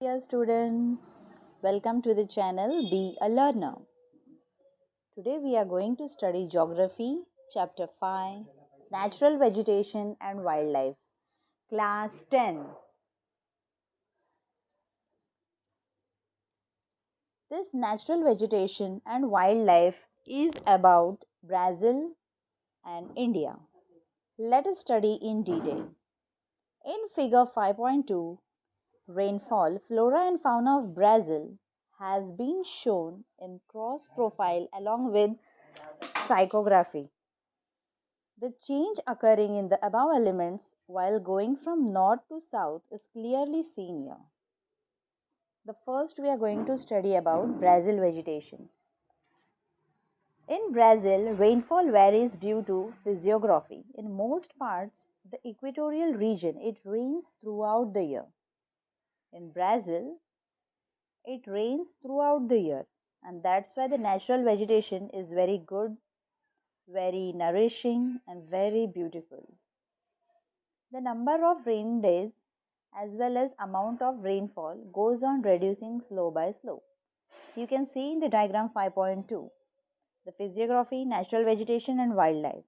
Dear students, welcome to the channel Be a Learner. Today we are going to study Geography, Chapter 5, Natural Vegetation and Wildlife, Class 10. This natural vegetation and wildlife is about Brazil and India. Let us study in detail. In figure 5.2, rainfall, flora and fauna of Brazil has been shown in cross profile along with psychography. The change occurring in the above elements while going from north to south is clearly seen here. The first we are going to study about Brazil vegetation. In Brazil, rainfall varies due to physiography. In most parts, the equatorial region, it rains throughout the year. In Brazil, it rains throughout the year, and that's why the natural vegetation is very good, very nourishing, and very beautiful. The number of rain days as well as amount of rainfall goes on reducing slow by slow. You can see in the diagram 5.2 the physiography, natural vegetation and wildlife.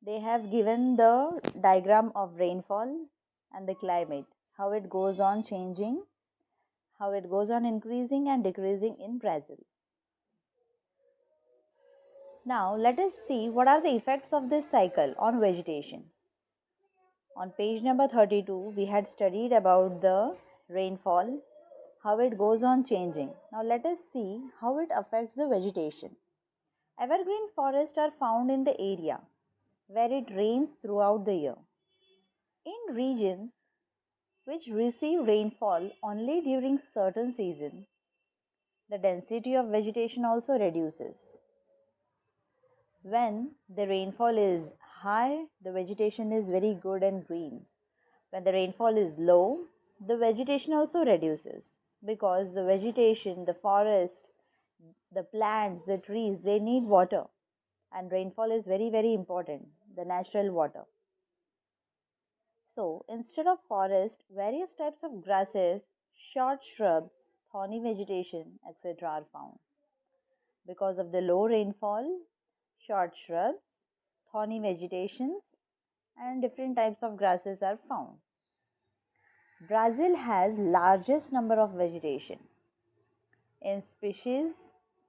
They have given the diagram of rainfall and the climate, how it goes on changing, how it goes on increasing and decreasing in Brazil. Now let us see what are the effects of this cycle on vegetation. On page number 32, we had studied about the rainfall, how it goes on changing. Now let us see how it affects the vegetation. Evergreen forests are found in the area where it rains throughout the year. In regions which receive rainfall only during certain seasons, the density of vegetation also reduces. When the rainfall is high, the vegetation is very good and green. When the rainfall is low, the vegetation also reduces because the vegetation, the forest, the plants, the trees, they need water, and rainfall is very important, the natural water. So instead of forest, various types of grasses, short shrubs, thorny vegetation, etc. are found. Because of the low rainfall, short shrubs, thorny vegetations, and different types of grasses are found. Brazil has largest number of vegetation in species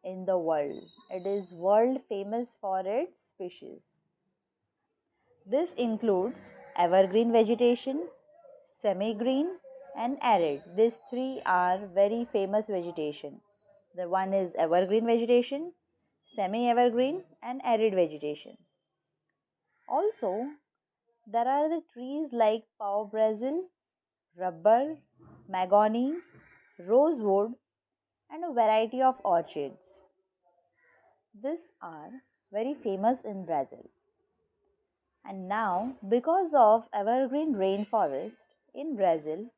in the world. It is world famous for its species. This includes evergreen vegetation, semi-green and arid. These three are very famous vegetation. The one is evergreen vegetation, semi-evergreen and arid vegetation. Also, there are the trees like pau Brazil, rubber, mahogany, rosewood and a variety of orchids. These are very famous in Brazil. And now, because of evergreen rainforest in Brazil,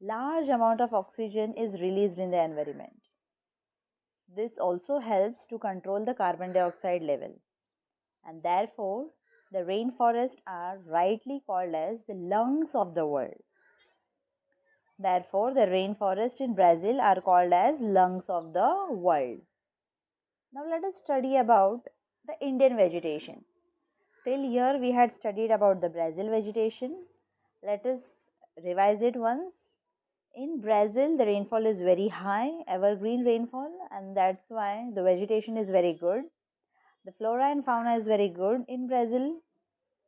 large amount of oxygen is released in the environment. This also helps to control the carbon dioxide level. And therefore, the rainforests are rightly called as the lungs of the world. Therefore, the rainforests in Brazil are called as lungs of the world. Now let us study about the Indian vegetation. Till here we had studied about the Brazil vegetation. Let us revise it once. In Brazil, the rainfall is very high, evergreen rainfall, and that's why the vegetation is very good. The flora and fauna is very good in Brazil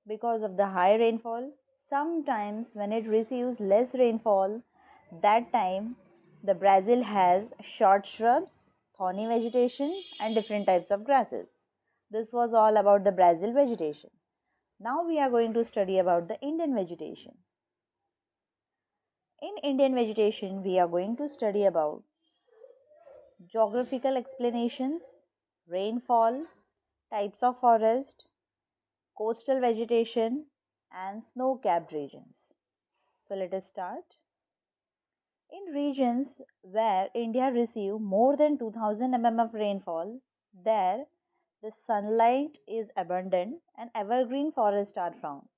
because of the high rainfall. Sometimes when it receives less rainfall, that time the Brazil has short shrubs, thorny vegetation and different types of grasses. This was all about the Brazil vegetation. Now we are going to study about the Indian vegetation. In Indian vegetation, we are going to study about geographical explanations, rainfall, types of forest, coastal vegetation, and snow capped regions. So, let us start. In regions where India receives more than 2000 mm of rainfall, there the sunlight is abundant and evergreen forests are found.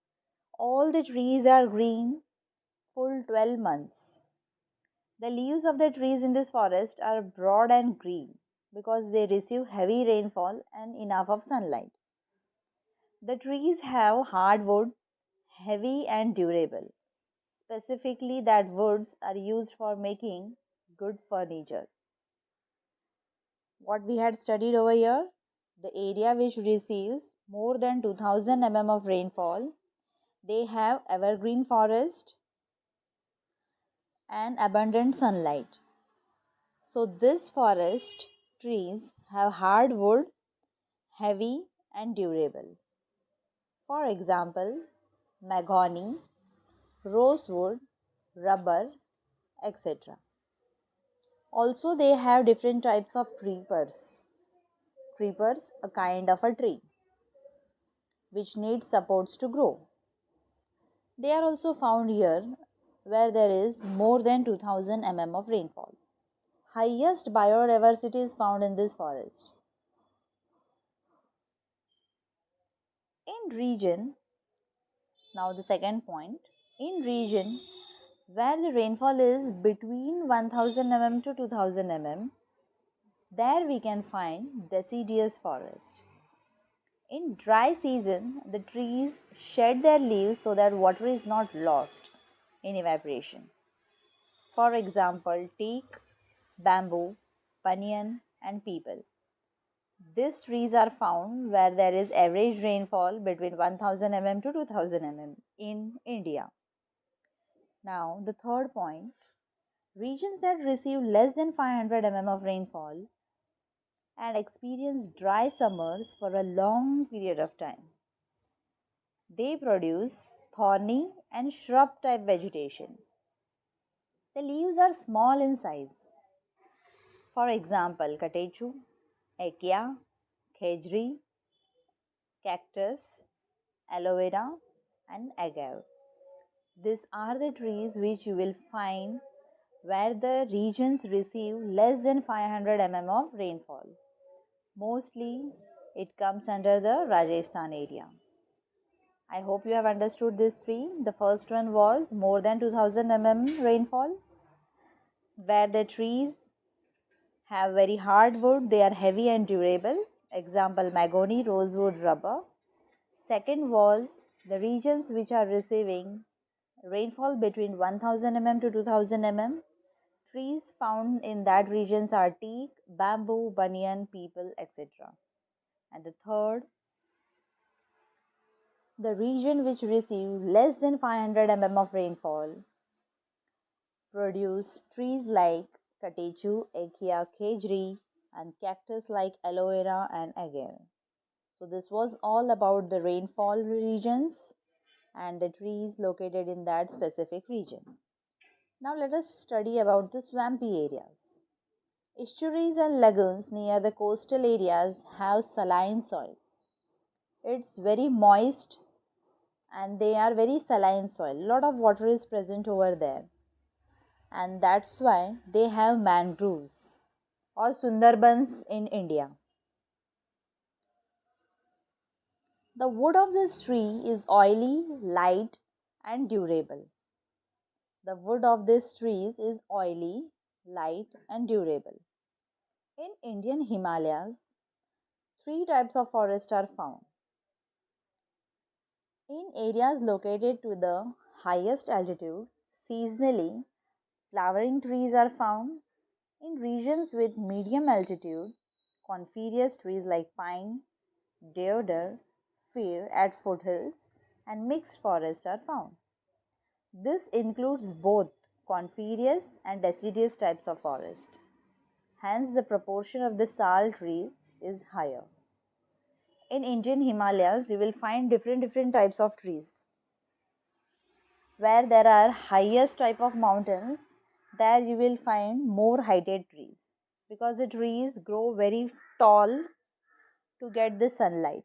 All the trees are green full 12 months. The leaves of the trees in this forest are broad and green because they receive heavy rainfall and enough of sunlight. The trees have hardwood, heavy and durable. Specifically, that woods are used for making good furniture. What we had studied over here, the area which receives more than 2000 mm of rainfall, they have evergreen forest and abundant sunlight. So this forest trees have hardwood, heavy and durable. For example, mahogany, rosewood, rubber, etc. Also, they have different types of creepers. Creepers, a kind of a tree which needs supports to grow. They are also found here where there is more than 2000 mm of rainfall. Highest biodiversity is found in this forest. In region, now the second point, in region where the rainfall is between 1000 mm to 2000 mm, there we can find deciduous forest. In dry season, the trees shed their leaves so that water is not lost in evaporation. For example, teak, bamboo, banyan, and peepal. These trees are found where there is average rainfall between 1000 mm to 2000 mm in India. Now, the third point, regions that receive less than 500 mm of rainfall and experience dry summers for a long period of time. They produce thorny and shrub type vegetation. The leaves are small in size. For example, katechu, acacia, khejri, cactus, aloe vera, and agave. These are the trees which you will find where the regions receive less than 500 mm of rainfall. Mostly it comes under the Rajasthan area. I hope you have understood these three. The first one was more than 2000 mm rainfall, where the trees have very hard wood, they are heavy and durable. Example, mahogany, rosewood, rubber. Second was the regions which are receiving rainfall between 1000 mm to 2000 mm. Trees found in that regions are teak, bamboo, banyan, peepal, etc. And the third, the region which receive less than 500 mm of rainfall produce trees like katechu, acacia, khejri, and cactus like aloe vera and agave. So this was all about the rainfall regions and the trees located in that specific region. Now let us study about the swampy areas. Estuaries and lagoons near the coastal areas have saline soil. It's very moist and they are very saline soil. A lot of water is present over there, and that's why they have mangroves or Sundarbans in India. The wood of this tree is oily, light, and durable. The wood of these trees is oily, light, and durable. In Indian Himalayas, three types of forest are found. In areas located to the highest altitude, seasonally, flowering trees are found. In regions with medium altitude, coniferous trees like pine, deodar, fir at foothills, and mixed forests are found. This includes both coniferous and deciduous types of forest. Hence, the proportion of the sal trees is higher. In Indian Himalayas, you will find different types of trees. Where there are highest type of mountains, there you will find more heighted trees because the trees grow very tall to get the sunlight,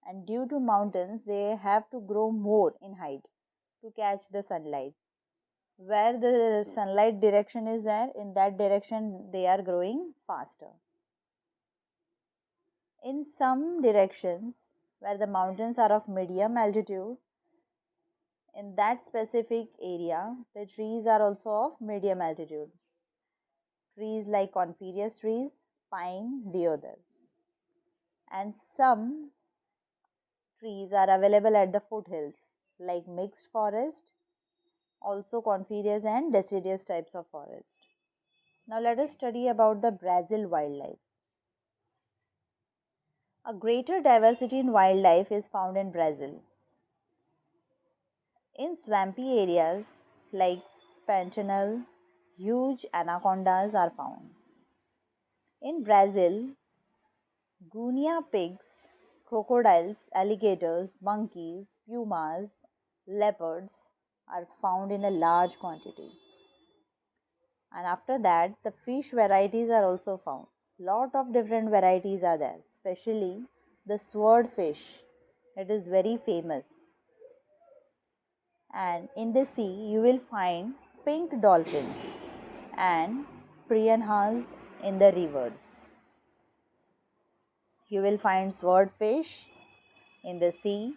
and due to mountains they have to grow more in height to catch the sunlight. Where the sunlight direction is there, in that direction they are growing faster. In some directions where the mountains are of medium altitude, In that specific area, the trees are also of medium altitude. Trees like coniferous trees, pine, deodar. And some trees are available at the foothills, like mixed forest, also coniferous and deciduous types of forest. Now let us study about the Brazil wildlife. A greater diversity in wildlife is found in Brazil. In swampy areas like Pantanal, huge anacondas are found. In Brazil, guinea pigs, crocodiles, alligators, monkeys, pumas, leopards are found in a large quantity. And after that, the fish varieties are also found. Lot of different varieties are there, especially the swordfish. It is very famous. And in the sea, you will find pink dolphins and piranhas in the rivers. You will find swordfish in the sea,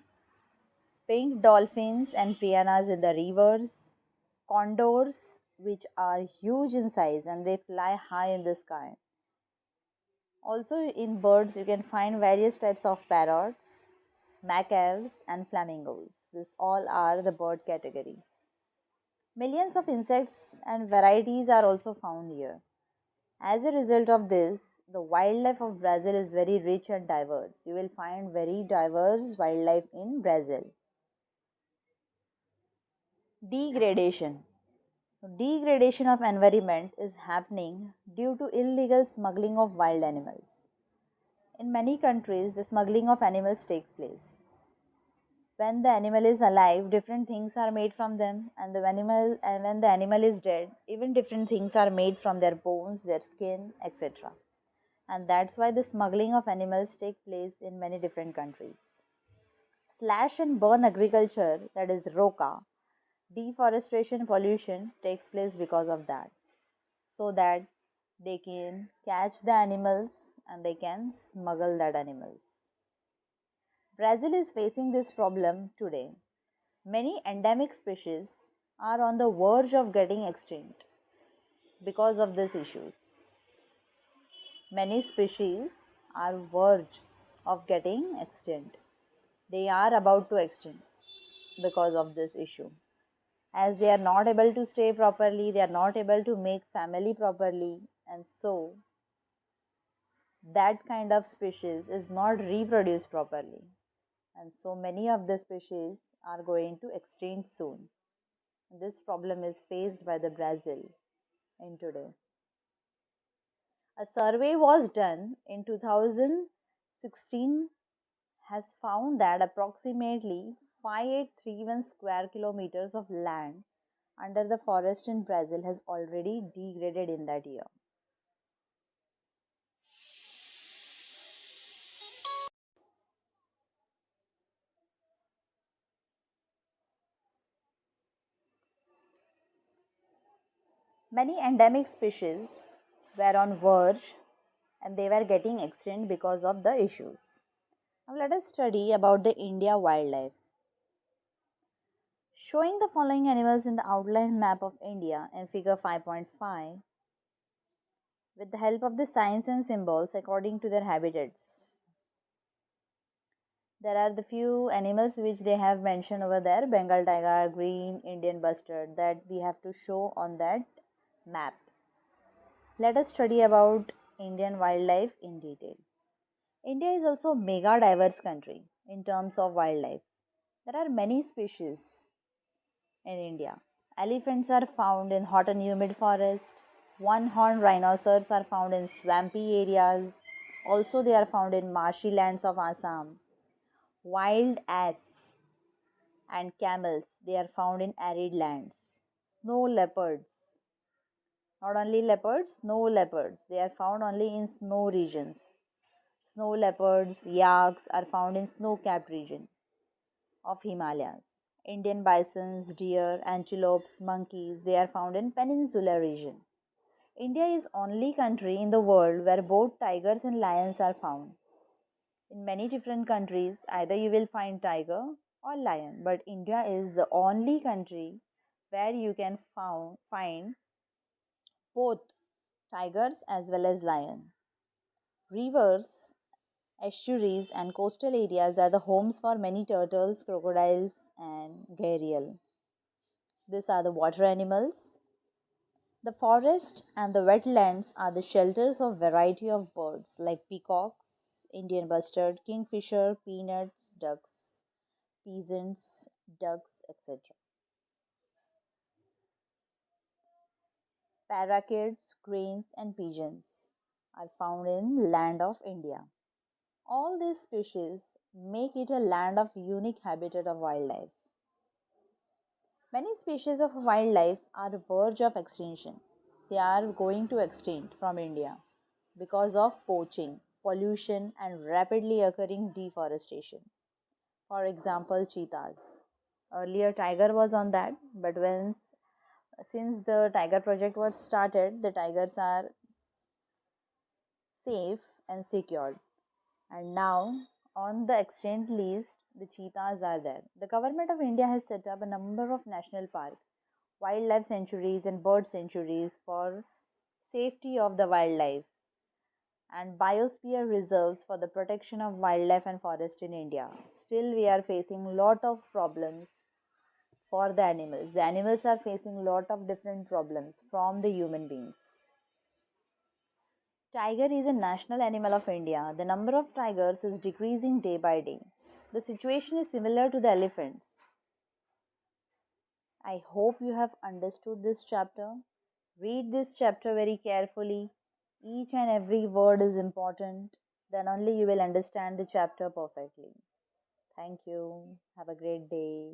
pink dolphins and piranhas in the rivers, condors, which are huge in size and they fly high in the sky. Also, in birds, you can find various types of parrots, macaws, and flamingos. This all are the bird category. Millions of insects and varieties are also found here. As a result of this, the wildlife of Brazil is very rich and diverse. You will find very diverse wildlife in Brazil. Degradation. Degradation of environment is happening due to illegal smuggling of wild animals. In many countries, the smuggling of animals takes place. When the animal is alive, different things are made from them, and when the animal is dead, even different things are made from their bones, their skin, etc. And that's why the smuggling of animals take place in many different countries. Slash and burn agriculture, that is ROCA, deforestation pollution takes place because of that, so that they can catch the animals and they can smuggle that animals. Brazil is facing this problem today. Many endemic species are on the verge of getting extinct because of these issues. Many species are verge of getting extinct. They are about to extinct because of this issue. As they are not able to stay properly, they are not able to make family properly, and so that kind of species is not reproduced properly. And so many of the species are going to extinct soon. This problem is faced by the Brazil in today. A survey was done in 2016 has found that approximately 5831 square kilometers of land under the forest in Brazil has already degraded in that year. Many endemic species were on verge and they were getting extinct because of the issues. Now let us study about the India wildlife. Showing the following animals in the outline map of India in figure 5.5 with the help of the signs and symbols according to their habitats. There are the few animals which they have mentioned over there: Bengal tiger, green Indian bustard, that we have to show on that map. Let us study about Indian wildlife in detail. India is also a mega diverse country in terms of wildlife. There are many species in India. Elephants are found in hot and humid forest. One-horned rhinoceros are found in swampy areas. Also, they are found in marshy lands of Assam. Wild ass and camels, they are found in arid lands. Snow leopards, not only leopards, snow leopards, they are found only in snow regions. Snow leopards, yaks are found in snow-capped region of Himalayas. Indian bisons, deer, antelopes, monkeys, they are found in peninsular region. India is only country in the world where both tigers and lions are found. In many different countries, either you will find tiger or lion, but India is the only country where you can find both tigers as well as lion. Rivers, estuaries, and coastal areas are the homes for many turtles, crocodiles, and gharial. These are the water animals. The forest and the wetlands are the shelters of variety of birds like peacocks, Indian bustard, kingfisher, peanuts, ducks, peasants, ducks, etc. Parakeets, cranes, and pigeons are found in land of India. All these species make it a land of unique habitat of wildlife. Many species of wildlife are verge of extinction. They are going to extinct from India because of poaching, pollution, and rapidly occurring deforestation. For example, cheetahs. Earlier, tiger was on that, but since the tiger project was started, the tigers are safe and secured. And now, on the extinct list, the cheetahs are there. The government of India has set up a number of national parks, wildlife sanctuaries, and bird sanctuaries for safety of the wildlife, and biosphere reserves for the protection of wildlife and forest in India. Still, we are facing lot of problems for the animals. The animals are facing lot of different problems from the human beings. Tiger is a national animal of India. The number of tigers is decreasing day by day. The situation is similar to the elephants. I hope you have understood this chapter. Read this chapter very carefully. Each and every word is important. Then only you will understand the chapter perfectly. Thank you. Have a great day.